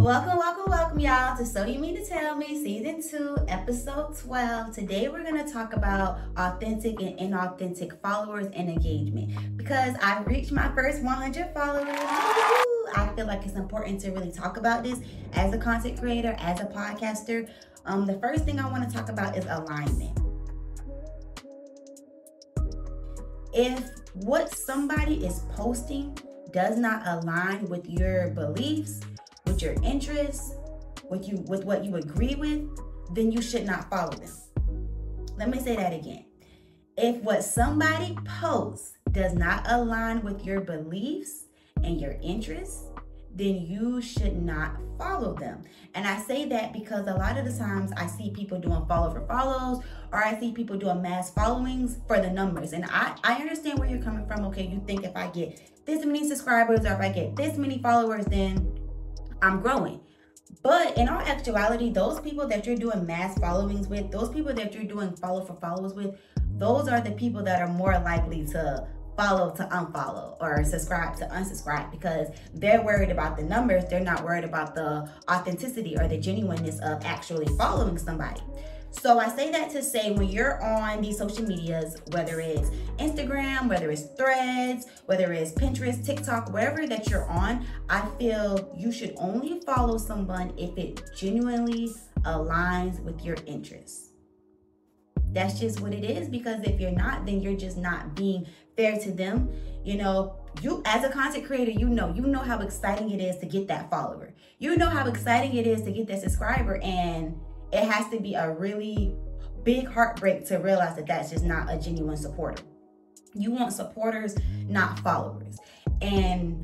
Welcome, y'all, to So You Mean to Tell Me, Season 2, Episode 12. Today, we're going to talk about authentic and inauthentic followers and engagement. Because I've reached my first 100 followers, I feel like it's important to really talk about this as a content creator, as a podcaster. The first thing I want to talk about is alignment. If what somebody is posting does not align with your beliefs, with your interests, with what you agree with, then you should not follow them. Let me say that again. If what somebody posts does not align with your beliefs and your interests, then you should not follow them. And I say that because a lot of the times I see people doing follow for follows, or I see people doing mass followings for the numbers. And I understand where you're coming from. Okay, you think if I get this many subscribers or if I get this many followers, then I'm growing. But in all actuality, those people that you're doing mass followings with, those people that you're doing follow for follows with, those are the people that are more likely to follow to unfollow or subscribe to unsubscribe, because they're worried about the numbers. They're not worried about the authenticity or the genuineness of actually following somebody. So I say that to say, when you're on these social medias, whether it's Instagram, whether it's Threads, whether it's Pinterest, TikTok, wherever that you're on, I feel you should only follow someone if it genuinely aligns with your interests. That's just what it is, because if you're not, then you're just not being fair to them. You know, you as a content creator, you know how exciting it is to get that follower. You know how exciting it is to get that subscriber, and it has to be a really big heartbreak to realize that that's just not a genuine supporter. You want supporters, not followers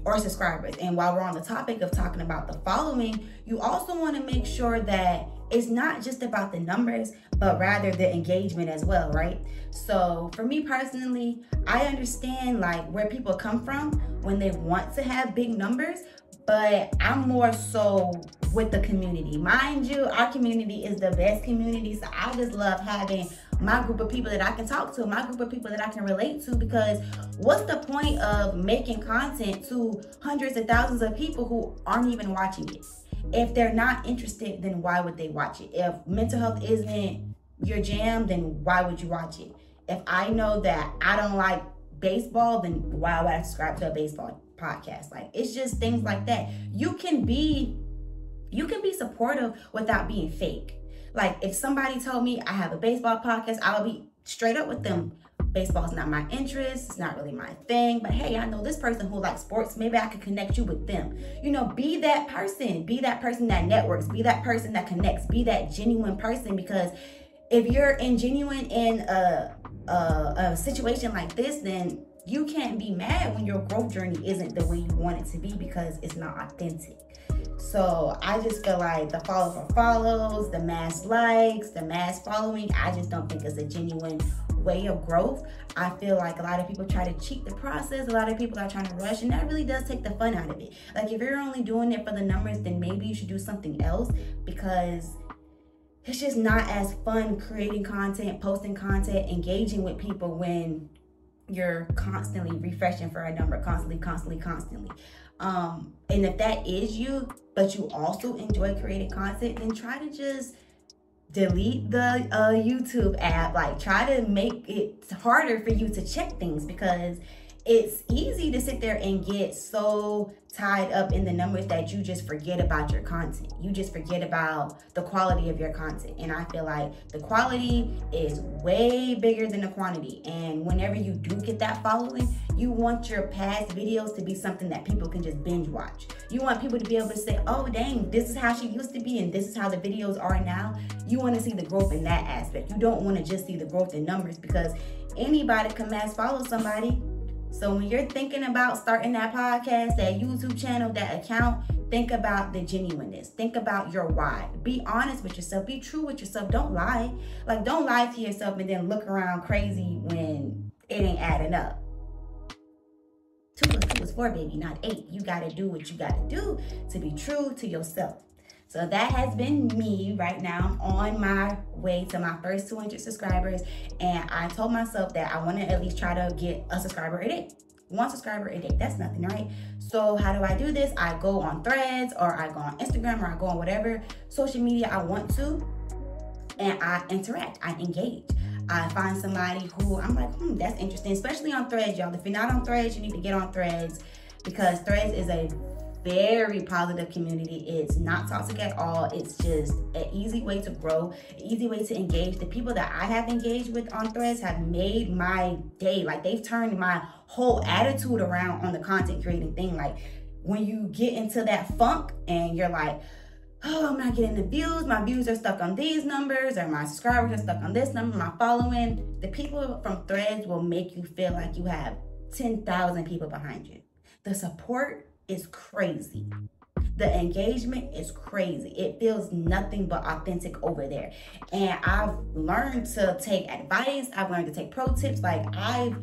or subscribers. And while we're on the topic of talking about the following, you also want to make sure that it's not just about the numbers, but rather the engagement as well, right? So for me personally, I understand like where people come from when they want to have big numbers, but I'm more so with the community. Mind you, our community is the best community, so I just love having my group of people that I can talk to, my group of people that I can relate to, because what's the point of making content to hundreds of thousands of people who aren't even watching it? If they're not interested, then why would they watch it? If mental health isn't your jam, then why would you watch it? If I know that I don't like baseball, then why would I subscribe to a baseball podcast? Like, it's just things like that. You can be supportive without being fake. Like, if somebody told me I have a baseball podcast, I would be straight up with them. Baseball is not my interest. It's not really my thing. But hey, I know this person who likes sports. Maybe I could connect you with them. You know, be that person. Be that person that networks. Be that person that connects. Be that genuine person. Because if you're genuine in a situation like this, then you can't be mad when your growth journey isn't the way you want it to be, because it's not authentic. So I just feel like the follow for follows, the mass likes, the mass following, I just don't think it's a genuine way of growth. I feel like a lot of people try to cheat the process. A lot of people are trying to rush, and that really does take the fun out of it. Like, if you're only doing it for the numbers, then maybe you should do something else, because it's just not as fun creating content, posting content, engaging with people when you're constantly refreshing for a number, constantly. And if that is you, but you also enjoy creating content, then try to just delete the YouTube app. Like, try to make it harder for you to check things, because it's easy to sit there and get so tied up in the numbers that you just forget about your content. You just forget about the quality of your content. And I feel like the quality is way bigger than the quantity. And whenever you do get that following, you want your past videos to be something that people can just binge watch. You want people to be able to say, oh dang, this is how she used to be and this is how the videos are now. You want to see the growth in that aspect. You don't want to just see the growth in numbers, because anybody can mass follow somebody. So when you're thinking about starting that podcast, that YouTube channel, that account, think about the genuineness. Think about your why. Be honest with yourself. Be true with yourself. Don't lie. Like, don't lie to yourself and then look around crazy when it ain't adding up. 2 plus 2 is 4, baby, not 8. You got to do what you got to do to be true to yourself. So that has been me right now on my way to my first 200 subscribers. And I told myself that I want to at least try to get a subscriber a day. 1 subscriber a day. That's nothing, right? So how do I do this? I go on Threads, or I go on Instagram, or I go on whatever social media I want to, and I interact, I engage. I find somebody who I'm like, that's interesting, especially on Threads, y'all. If you're not on Threads, you need to get on Threads, because Threads is a very positive community. It's not toxic at all. It's just an easy way to grow, an easy way to engage. The people that I have engaged with on Threads have made my day. Like, they've turned my whole attitude around on the content creating thing. Like, when you get into that funk and you're like, oh, I'm not getting the views, my views are stuck on these numbers, or my subscribers are stuck on this number, my following, the people from Threads will make you feel like you have 10,000 people behind you. The support is crazy. The engagement is crazy. It feels nothing but authentic over there. And I've learned to take advice. I've learned to take pro tips. Like, I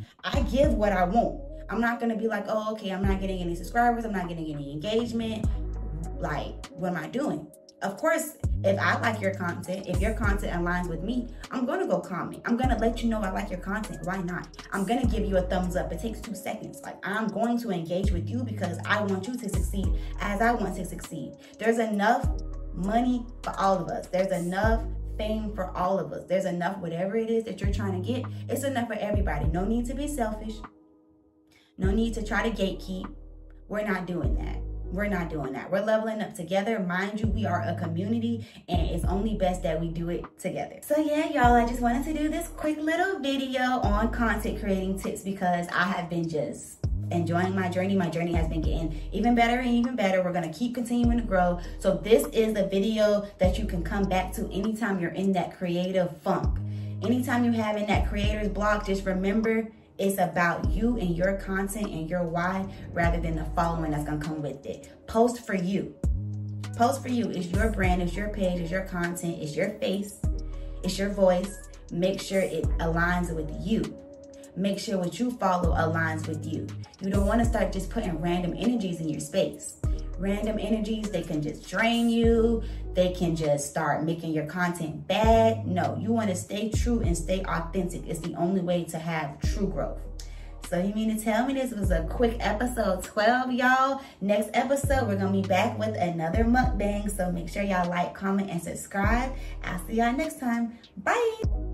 give what I want. I'm not gonna be like, oh, okay, I'm not getting any subscribers, I'm not getting any engagement. Like, what am I doing? Of course, if I like your content, if your content aligns with me, I'm gonna go comment. I'm gonna let you know I like your content. Why not? I'm gonna give you a thumbs up. It takes 2 seconds. Like, I'm going to engage with you because I want you to succeed as I want to succeed. There's enough money for all of us. There's enough fame for all of us. There's enough, whatever it is that you're trying to get, it's enough for everybody. No need to be selfish. No need to try to gatekeep. We're not doing that. We're not doing that. We're leveling up together. Mind you, we are a community, and it's only best that we do it together. So yeah, y'all, I just wanted to do this quick little video on content creating tips because I have been just enjoying my journey. My journey has been getting even better and even better. We're gonna keep continuing to grow. So this is the video that you can come back to anytime you're in that creative funk. Anytime you're having that creator's block, just remember, it's about you and your content and your why rather than the following that's gonna come with it. Post for you. Post for you. It's your brand, it's your page, it's your content, it's your face, it's your voice. Make sure it aligns with you. Make sure what you follow aligns with you. You don't wanna start just putting random energies in your space. Random energies, they can just drain you. They can just start making your content bad. No, you want to stay true and stay authentic. It's the only way to have true growth. So you mean to tell me this was a quick episode 12, y'all? Next episode, we're going to be back with another mukbang. So make sure y'all like, comment, and subscribe. I'll see y'all next time. Bye.